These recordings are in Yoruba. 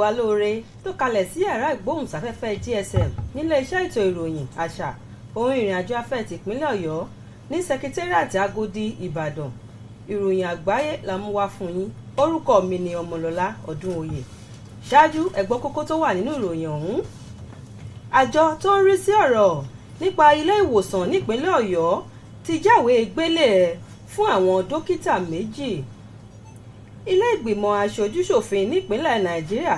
Aloore tó kalẹ̀ sí yàrá ìgbóhùnsáfẹ́fẹ́ GSM nílé iṣẹ́ ètò ìròyìn àṣà ohun ìrìnàjò afẹ́ tìpínlẹ̀ Ọ̀yọ́ ní sẹkítẹ́rìàtì Agodi Ìbàdàn. Ìròyìn àgbáyé la mú wá fún yín. Orúkọ mi ni Ọmọlọ́lá Ọdúnoyè. Ṣáájú ẹ gbọ́ kókó tó wà nínú ìròyìn ọ̀hún. Àjọ tó ń rí sí ọ̀rọ̀ nípa ilé ìwòsàn nípínlẹ̀ Ọ̀yọ́ ti jáwé gbélé fún àwọn dókítà méjì. Ilé ìgbìmọ̀ aṣojú-ṣòfin nípínlẹ̀ Nàìjíríà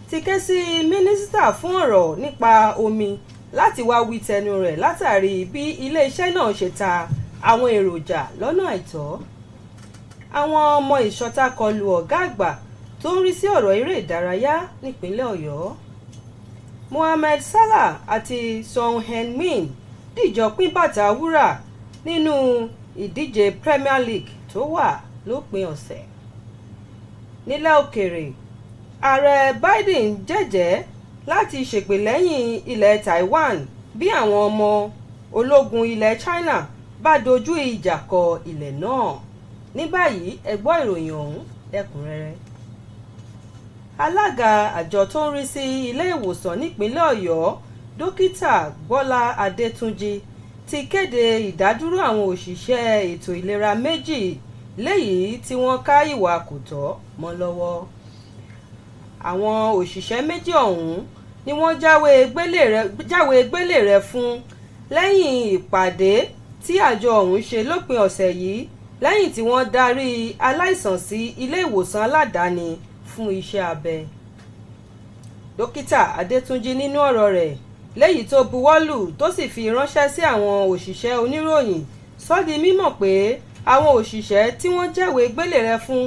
ti ké sí mínísítà fún ọ̀rọ̀ nípa omi láti wá wí tẹnu rẹ̀ látàrí bí ilé-iṣẹ́ náà ṣe ta àwọn èròjà lọ́nà àìtọ́. Àwọn ọmọ ìṣọ̀tá kọlù ọ̀gá àgbà tó ń rí sí ọ̀rọ̀ eré ìdárayá nípínlẹ̀ Ọ̀yọ́. Mohammed Salah àti Son Heung-min dìjọ pín bàtà wúrà nínú ìdíje Premier League tó wà lópin ọ̀sẹ̀. Nílẹ̀ òkèèrè, ààrẹ Biden jẹ́jẹ́ láti ṣèpè lẹ́yìn ilẹ̀ Taiwan bí àwọn ọmọ ológun ilẹ̀ China bá dojú ìjà kọ ilẹ̀ náà. Ní báyìí ẹ gbọ́ ìròyìn ọ̀hún lẹ́kùnrẹ́rẹ́. Alága àjọ tó ń rí sí ilé ìwòsàn nípínlẹ̀ Ọ̀yọ́ dókítà Bọ́lá Adétúnjì ti kéde ìdádúró àwọn òṣìṣẹ́ ètò ìlera méjì léyìí tí wọ́n ká ìwà kò tọ́ mọ́ lọ́wọ́. Àwọn òṣìṣẹ́ méjì ọ̀hún ni wọ́n jáwé gbélé rẹ̀ fún lẹ́yìn ìpàdé tí àjọ ọ̀hún ṣe lópin ọ̀sẹ̀ yìí lẹ́yìn tí wọ́n darí aláìsàn sí ilé ìwòsàn aládàáni fún iṣẹ́ abẹ. Dókítà Adétúnjì nínú ọ̀rọ̀ rẹ̀ léyìí tó buwọ́lù tó sì fi ránṣẹ́ sí àwọn òṣìṣẹ́ oníròyìn sọ di mímọ̀ pé àwọn òṣìṣẹ́ tí wọ́n jáwé gbélé rẹ̀ fún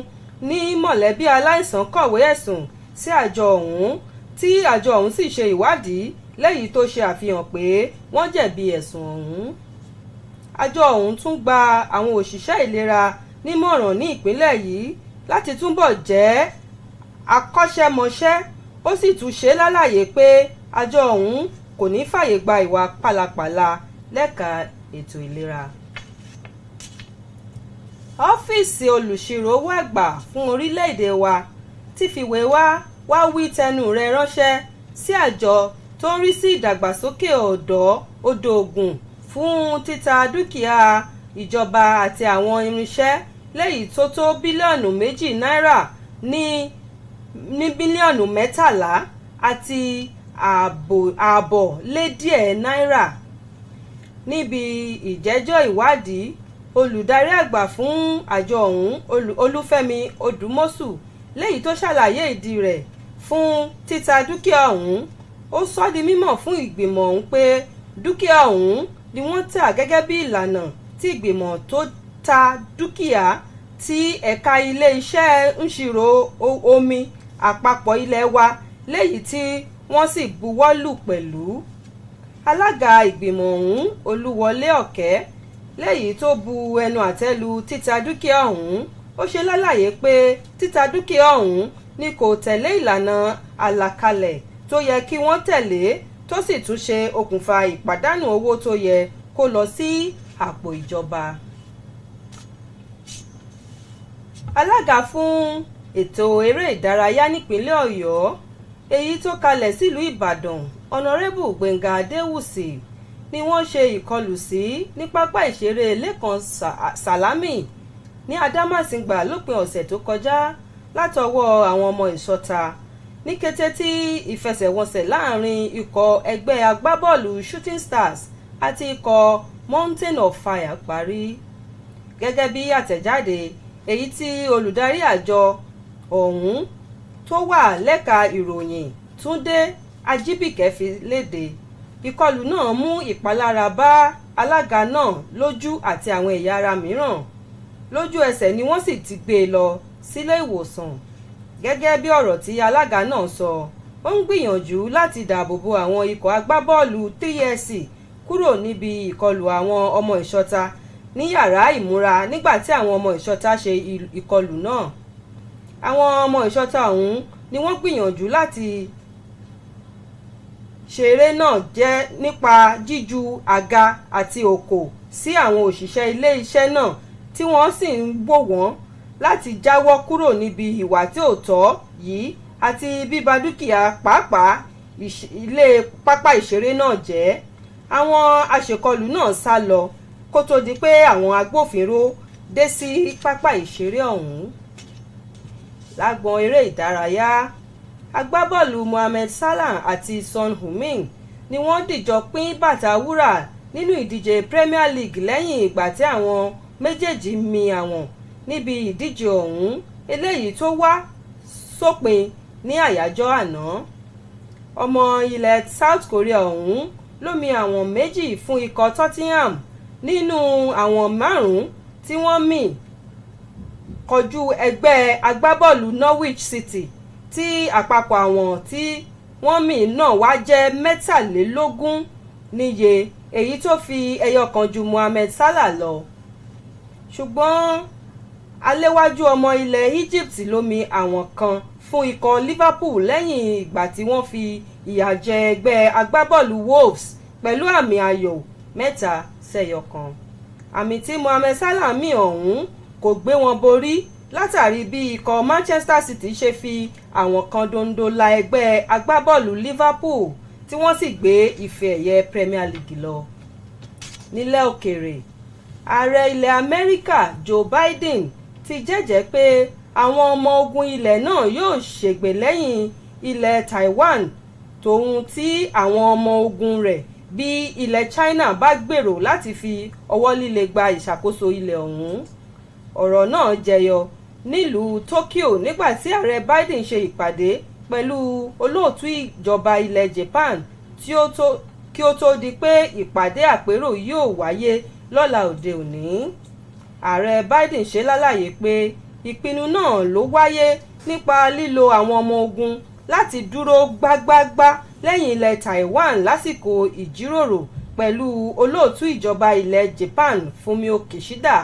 ní mọ̀lẹ́bí aláìsàn kọ̀wé ẹ̀sùn sí àjọ ọ̀hún tí àjọ ọ̀hún sì ṣe ìwádìí léyìí tó ṣe àfihàn pé wọ́n jẹ̀bi ẹ̀sùn ọ̀hún. Àjọ ọ̀hún tún gba àwọn òṣìṣẹ́ ìlera nímọ̀ràn ní ìpínlẹ̀ yìí láti túbọ̀ jẹ́ akọ́ṣẹ́mọṣẹ́ ó sì tún ṣe lálàyé pé àjọ ọ̀hún kò ní fàyè gba ìwà pálapàla lẹ́ka ètò ìlera. Ọ́fíìsì olùṣirò owó àgbà fún orílẹ̀-èdè wa ti fìwé wá wí tẹnu rẹ̀ ránṣẹ́ sí àjọ tó ń rí sí ìdàgbàsókè ọ̀dọ́ odò Ògùn fún títa dúkìá ìjọba àti àwọn irinṣẹ́ léyìí tó tó bílíọ̀nù 2 náírà ní bílíọ̀nù 13 àti ààbọ̀ lé díẹ̀ náírà. Níbi ìjẹ́jọ́ ìwádìí olùdarí àgbà fún àjọ ọ̀hún Olúfẹ́mi Odùmọ́sù léyìí tó ṣàlàyé ìdí rẹ̀ fún títa dúkìá ọ̀hún ó sọ di mímọ̀ fún ìgbìmọ̀ ọ̀hún pé dúkìá ọ̀hún ni wọ́n tà gẹ́gẹ́ bí ìlànà tí ìgbìmọ̀ tó ta dúkìá tí ẹ̀ka ilé iṣẹ́ ìṣirò omi àpapọ̀ ilé wa léyìí tí wọ́n sì buwọ́lù pẹ̀lú. Alága ìgbìmọ̀ ọ̀hún Olúwọlé Ọ̀kẹ́ léyìí tó bu ẹnu àtẹ́ lu títa dúkìá ọ̀hún ó ṣe lálàyé pé títa dúkìá ọ̀hún ni kò tẹ̀lé ìlànà àlàkalẹ̀ tó yẹ kí wọ́n tẹ̀lé tó sì tún ṣe okùnfà ìpàdánù owó tó yẹ kó lọ sí àpò ìjọba. Alága fún ètò eré ìdárayá nípínlẹ̀ Ọ̀yọ́ èyí tó kalẹ̀ sílùú Ìbàdàn Honorable Gbénga Adéwùsì ni wọ́n ṣe ìkọlù sí ní pápá ìṣeré Lẹ́kan Sàlámì ní Adámàsìngbà lópin ọ̀sẹ̀ tó kọjá látọwọ́ àwọn ọmọ ìṣọ̀tá ní kété tí ìfẹsẹ̀wọnsẹ̀ láàrin ikọ̀ ẹgbẹ́ agbábọ́ọ̀lù Shooting Stars àti ikọ̀ Mountain of Fire parí. Gẹ́gẹ́ bí àtẹ̀jáde èyí tí olùdarí àjọ ọ̀hún tó wà lẹ́ka ìròyìn Túndé Ajíbìkẹ́ fi léde, ìkọlù náà mú ìpalára bá alága náà lójú àti àwọn ẹ̀yà ara mìíràn. Lójú ẹsẹ̀ ni wọ́n sì ti gbé e lọ sílé ìwòsàn. Gẹ́gẹ́ bí ọ̀rọ̀ tí alága náà sọ, ó ń gbìyànjú láti dáàbò bo àwọn ikọ̀ agbábọ́ọ̀lù 3SC kúrò níbi ìkọlù àwọn ọmọ ìṣọ̀tá ní yàrá ìmúra nígbà tí àwọn ọmọ ìṣọ̀tá ṣe ìkọlù náà. Àwọn ọmọ ìṣọ̀tá ọ̀hún ni wọ́n gbìyànjú láti ṣeré náà jẹ́ nípa jíju àga àti òkò sí àwọn òṣìṣẹ́ ilé iṣẹ́ náà tí wọ́n sì ń wò wọ́n láti jáwọ́ kúrò níbi ìwà tí ò tọ́ yìí àti bíba dúkìá pàápàá ilé pápá ìṣeré náà jẹ́. Àwọn aṣèkọlù náà sá lọ kó tó di pé àwọn agbófinró dé sí pápá ìṣeré ọ̀hún. Lágbọn eré ìdárayá, agbábọ́ọ̀lù Mohammed Salah àti Son Heung-min ni wọ́n dìjọ pín bàtà wúrà nínú ìdíje Premier League lẹ́yìn ìgbà tí àwọn méjèèjì mi àwọn níbi ìdíje ọ̀hún eléyìí tó wá sópin ní àyájọ́ àná. Ọmọ ilẹ̀ South Korea ọ̀hún ló mi àwọn méjì fún ikọ̀ Tottenham nínú àwọn márùn-ún tí wọ́n mì kojú ẹgbẹ́ agbábọ́ọ̀lù Norwich City tí àpapọ̀ àwọn tí wọ́n mì náà wá jẹ́ 23 níye, èyí tó fi ẹyọ kan ju Mohammed Salah lọ. Ṣùgbọ́n aléwájú ọmọ ilẹ̀ Egypt ló mi àwọn kan fún ikọ̀ Liverpool lẹ́yìn ìgbà tí wọ́n fi ìyà jẹ ẹgbẹ́ agbábọ́ọ̀lù Wolves pẹ̀lú àmì ayò 3-1. Àmì tí Mohammed Salah mì ọ̀hún kò gbé wọn borí látàrí bí ikọ̀ Manchester City ṣe fi àwọn kan dondo la ẹgbẹ́ agbábọ́ọ̀lù Liverpool tí wọ́n sì gbé ife ẹ̀yẹ Premier League lọ. Nílẹ̀ òkèèrè, ààrẹ ilẹ̀ Amẹ́ríkà Joe Biden ti jẹ́jẹ́ pé àwọn ọmọ ogun ilẹ̀ náà yóò ṣègbè lẹ́yìn ilẹ̀ Taiwan tòun tí àwọn ọmọ ogun rẹ̀ bí ilẹ̀ China bá gbèrò láti fi ọwọ́ líle gba ìṣàkóso ilẹ̀ ọ̀hún. Ọ̀rọ̀ náà jẹyọ nílùú Tokyo nígbà tí ààrẹ Biden ṣe ìpàdé pẹ̀lú olóòtú ìjọba ilẹ̀ Japan kí ó tó di pé ìpàdé àpérò yóò wáyé lọ́la òde òní. Ààrẹ Biden ṣe lálàyé pé ìpinnu náà ló wáyé nípa lílo àwọn ọmọ ogun láti dúró gbágbágbá lẹ́yìn ilẹ̀ Taiwan lásìkò ìjíròrò pẹ̀lú olóòtú ìjọba ilẹ̀ Japan Fumio Kishida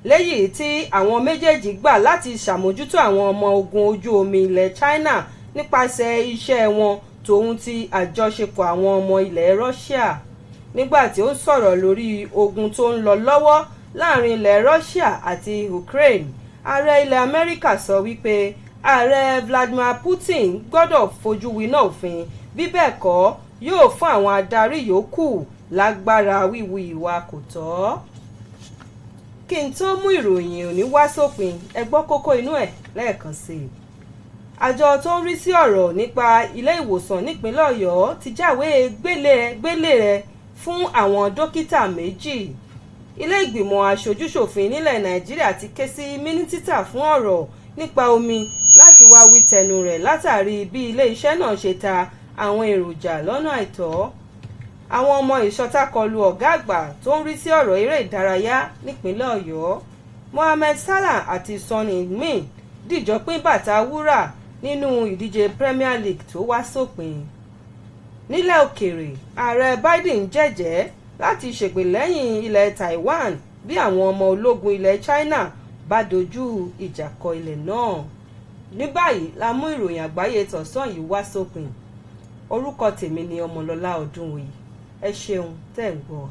lẹ́yìn tí àwọn méjèèjì gbà láti ṣàmójútó àwọn ọmọ ogun ojú omi ilẹ̀ China nípasẹ̀ iṣẹ́ wọn tòun ti àjọṣepọ̀ àwọn ọmọ ilẹ̀ Russia. Nígbà tí ó sọ̀rọ̀ lórí ogun tó ń lọ lọ́wọ́ láàrin ilẹ̀ Russia àti Ukraine, ààrẹ ilẹ̀ Amẹ́ríkà sọ wípé ààrẹ Vladimir Putin gbọ́dọ̀ fojú winá òfin, bí bẹ́ẹ̀ kọ́ yóò fún àwọn adarí yòókù lágbára wíwu ìwà kò tọ́. Kí n tó mú ìròyìn òní wá sópin, ẹ gbọ́ kókó inú ẹ̀ lẹ́ẹ̀kan sí i. Àjọ tó ń rí sí ọ̀rọ̀ nípa ilé ìwòsàn nípínlẹ̀ Ọ̀yọ́ ti jáwé gbélé rẹ̀ fún àwọn dókítà 2. Ilé ìgbìmọ̀ aṣojúṣòfin nílẹ̀ Nàìjíríà ti ké sí mínísítà fún ọ̀rọ̀ nípa omi láti wá wí tẹnu rẹ̀ látàrí bí ilé iṣẹ́ náà ṣe ta àwọn èròjà lọ́nà àìtọ́. Àwọn ọmọ ìṣọ̀tá kọlu ọ̀gá àgbà tó ń rí sí ọ̀rọ̀ eré ìdárayá nípínlẹ̀ Ọ̀yọ́. Mohammed Salah àti Son Heung-min dìjọ pín bàtà wúrà nínú ìdíje Premier League tó wá sópin. Nílẹ̀ òkèèrè, ààrẹ Biden jẹ́jẹ́ láti ṣègbè lẹ́yìn ilẹ̀ Taiwan bí àwọn ọmọ ológun ilẹ̀ China bá dojú ìjà kọ ilẹ̀ náà. Ní báyìí la mú ìròyìn àgbáyé tọ̀sán yìí wá sópin. Orúkọ tèmi ni Ọmọlọ́lá Ọdúnwòyí. Ẹ ṣeun tẹ́ ń gbọ́.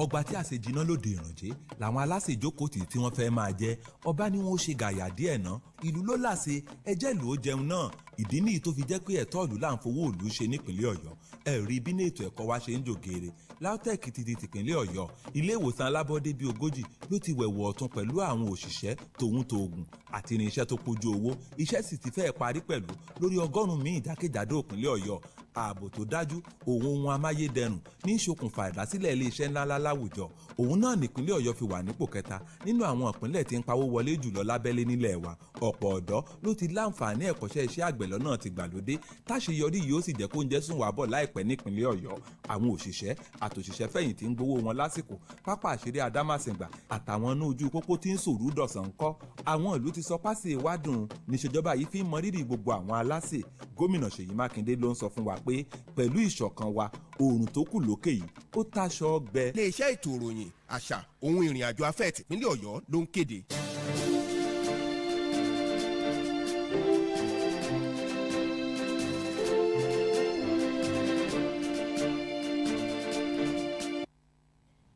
ọgbà tí àṣẹ jiná lóde ìrànjẹ́ làwọn aláṣẹ ìjókòó tí wọ́n fẹ́ máa jẹ. ọba ni wọ́n ṣe gàyà díẹ̀ ná, ìlú ló láṣẹ, ẹjẹ́ ìlú ó jẹun náà. ìdí nìyí tó fi jẹ́ pé ẹ̀tọ́ ìlú là ń fowó ìlú ṣe nípìnlẹ̀ Ọ̀yọ́. ẹ̀rí bí ní ètò ẹ̀kọ́ wa ṣe ń jògèrè. LAUTECH ti di tìpínlẹ̀ Ọ̀yọ́. ilé ìwòsàn alábọ́dé bíi 40 ló ti wẹ̀wọ̀ ọ̀tún pẹ̀lú àwọn òṣìṣẹ́ tòun tòògùn àti irinṣẹ́ tó pójú owó. iṣẹ́ sì ti fẹ́ẹ̀ parí pẹ̀lú lórí 100 míì jákèjádò ìpínlẹ̀ Ọ̀yọ́. ààbò tó dájú ohun amáyédẹrùn ní ìṣokùnfà ìdásílẹ̀ iléeṣẹ́ ńláńlá láwùjọ. òun náà nípínlẹ̀ Ọ̀yọ́ fi wà nípò kẹta nínú àwọn ìpínlẹ̀ tí ń pawó wọlé jùlọ lábẹ́lé nílẹ̀ wa. ọ̀pọ̀ ọ̀dọ́ ló ti láǹfààní ẹ̀kọ́ṣẹ́ iṣẹ́ àgbẹ̀ lọ́nà ti gbàlódé. táṣeyọrí yìí ó sì jẹ́ kó ń jẹ́ sùn wá bọ̀ láìpẹ́ nípínlẹ̀ Ọ̀yọ́. àwọn òṣìṣẹ́ àtòṣìṣẹ́ fẹ̀yìntì ń gbowó wọn lásìkò. pápá àṣírí Adámàsìngbà àtàwọn inú ojú pópó tí ń sòrú dọ̀sán ńkọ́. àwọn ìlú ti sọ pásì ìwádùn níṣèjọba yìí fi ń mọrírì gbogbo àwọn aláṣẹ. gómìnà Ṣèyí Mákindé ló ń sọ fún wa pé pẹ̀lú ìṣọ̀kan wa oòrùn tó kù lókè yìí ó táṣọ ọgbẹ. iléeṣẹ́ ètò ìròyìn àṣà ohun ìrìn àjò afẹ́ tìpínlẹ̀ Ọ̀yọ́ ló ń kéde.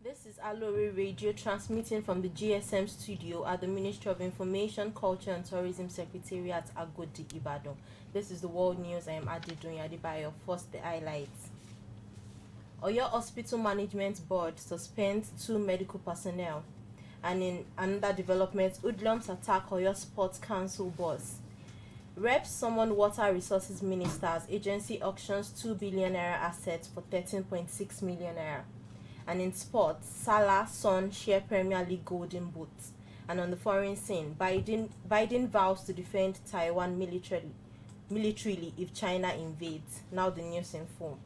This is Aloore Radio transmitting from the GSM studio at the Ministry of Information, Culture and Tourism Secretariat, Agodi, Ibadan. This is the world news. I am Adedoyin Adebayo. First, the highlights. Oyo Hospital Management Board suspends 2 medical personnel. And in another development, hoodlums attack Oyo Sports Council boss. Reps summon Water Resources Ministers. Agency auctions 2 billion naira assets for 13.6 million naira. And in sports, Salah, Son share Premier League golden boots. And on the foreign scene, Biden vows to defend Taiwan militarily if China invades. Now the news in full.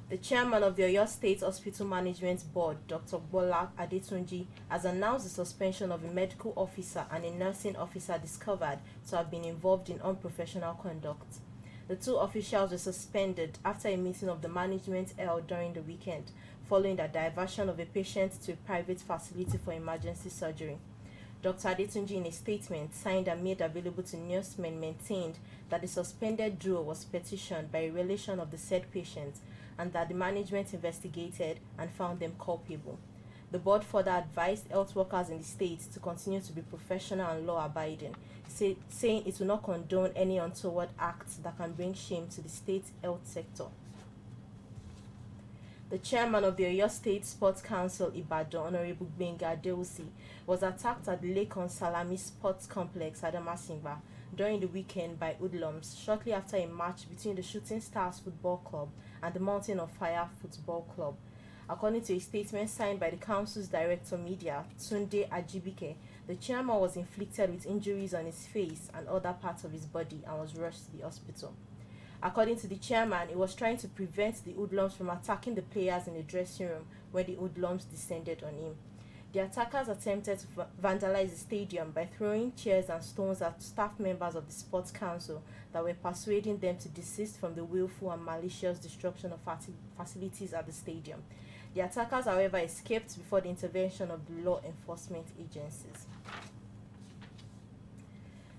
The chairman of the Oyo State Hospital Management Board, Dr. Bola Adetunji, has announced the suspension of a medical officer and a nursing officer discovered to have been involved in unprofessional conduct. The 2 officials were suspended after a meeting of the management held during the weekend, following the diversion of a patient to a private facility for emergency surgery. Dr. Adetunji, in a statement signed and made available to newsmen, maintained that the suspended duo was petitioned by a relation of the said patient and that the management investigated and found them culpable. The board further advised health workers in the state to continue to be professional and law-abiding, saying it will not condone any untoward acts that can bring shame to the state health sector. The chairman of the Oyo State Sports Council, Ibadan, Honorable Gbenga Adeosi, was attacked at the Lake on Salami Sports Complex, Adamasingba, during the weekend by hoodlums shortly after a match between the Shooting Stars Football Club and the Mountain of Fire Football Club. According to a statement signed by the council's director media, Tunde Ajibike, the chairman was inflicted with injuries on his face and other parts of his body and was rushed to the hospital. According to the chairman, he was trying to prevent the hoodlums from attacking the players in the dressing room when the hoodlums descended on him. The attackers attempted to vandalize the stadium by throwing chairs and stones at staff members of the sports council that were persuading them to desist from the willful and malicious destruction of facilities at the stadium. The attackers, however, escaped before the intervention of the law enforcement agencies.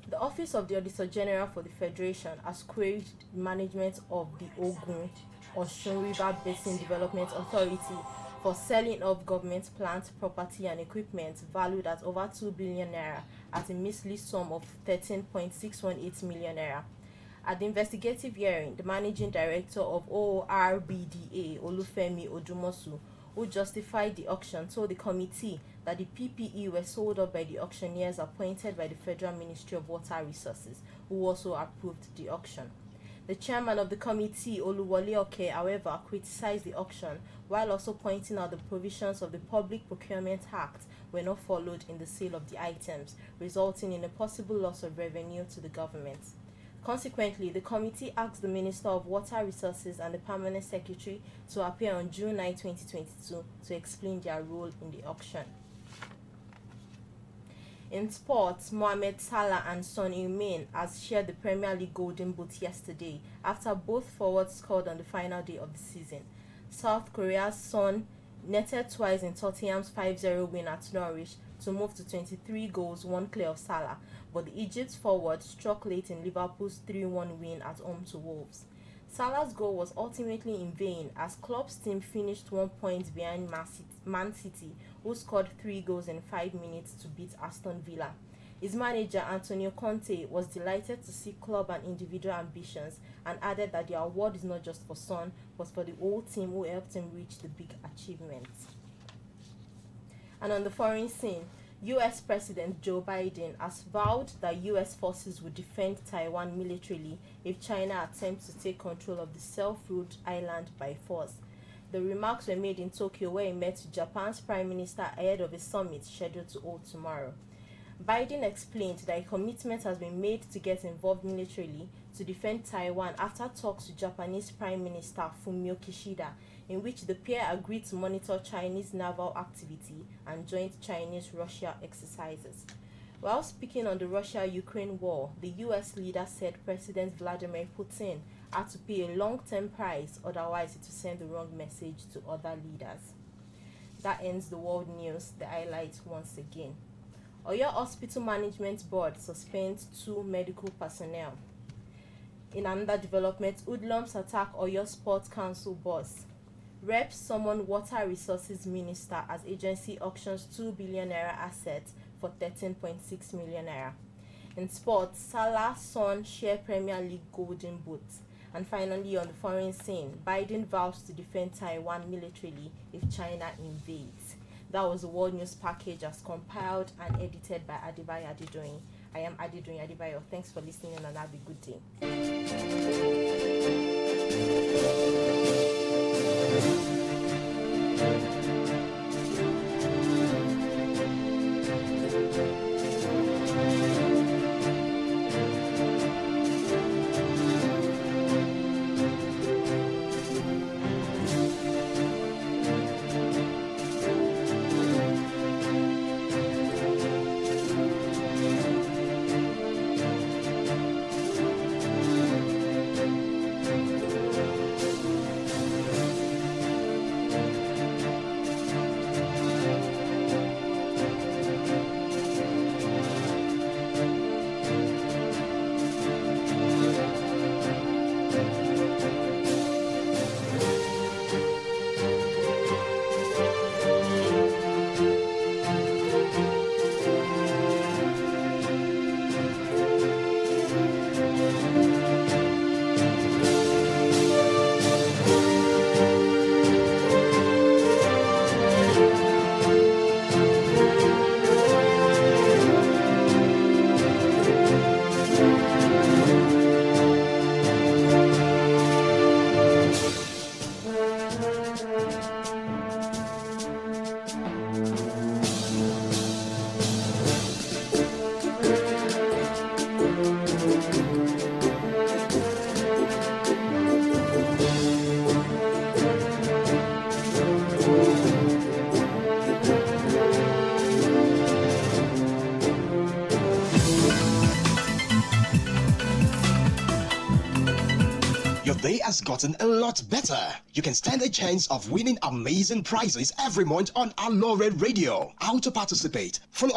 The Office of the Auditor General for the Federation has queried the management of the Ogun-Osun River Basin Development Authority for selling off government plant, property and equipment valued at over 2 billion naira at a measly sum of 13.618 million naira. At the investigative hearing, the managing director of ORBDA, Olufemi Odumosu, who justified the auction, told the committee that the PPE were sold off by the auctioneers appointed by the Federal Ministry of Water Resources, who also approved the auction. The chairman of the committee, Oluwole Oke, however, criticized the auction while also pointing out the provisions of the Public Procurement Act were not followed in the sale of the items, resulting in a possible loss of revenue to the government. Consequently, the committee asked the Minister of Water Resources and the Permanent Secretary to appear on June 9, 2022 to explain their role in the auction. In sports, Mohamed Salah and Son Heung-min has shared the Premier League Golden Boot yesterday after both forwards scored on the final day of the season. South Korea's Son netted twice in Tottenham's 5-0 win at Norwich to move to 23 goals, 1 clear of Salah, but the Egypt forward struck late in Liverpool's 3-1 win at home to Wolves. Salah's goal was ultimately in vain as club's team finished 1 point behind Man City, who scored 3 goals in 5 minutes to beat Aston Villa. His manager, Antonio Conte, was delighted to see club and individual ambitions and added that the award is not just for Son, but for the whole team who helped him reach the big achievement. And on the foreign scene, US President Joe Biden has vowed that US forces would defend Taiwan militarily if China attempts to take control of the self-ruled island by force. The remarks were made in Tokyo, where he met with Japan's Prime Minister ahead of a summit scheduled to hold tomorrow. Biden explained that a commitment has been made to get involved militarily to defend Taiwan after talks with Japanese Prime Minister Fumio Kishida, in which the pair agreed to monitor Chinese naval activity and joint Chinese-Russia exercises. While speaking on the Russia-Ukraine war, the US leader said President Vladimir Putin had to pay a long-term price, otherwise it would send the wrong message to other leaders. That ends the world news. The highlights once again. Oyo Hospital Management Board suspends 2 medical personnel. In another development, hoodlums attack Oyo Sports Council boss. Reps summon Water Resources Minister as agency auctions 2 billion naira assets for 13.6 million naira. In sports, Salah, Son share Premier League golden boot. And finally, on the foreign scene, Biden vows to defend Taiwan militarily if China invades. That was the World News Package as compiled and edited by Adebayo Adedoyin. I am Adedoyin Adebayo. Thanks for listening and have a good day. Your day has gotten a lot better. You can stand a chance of winning amazing prizes every month on Aloore Radio. How to participate? Follow us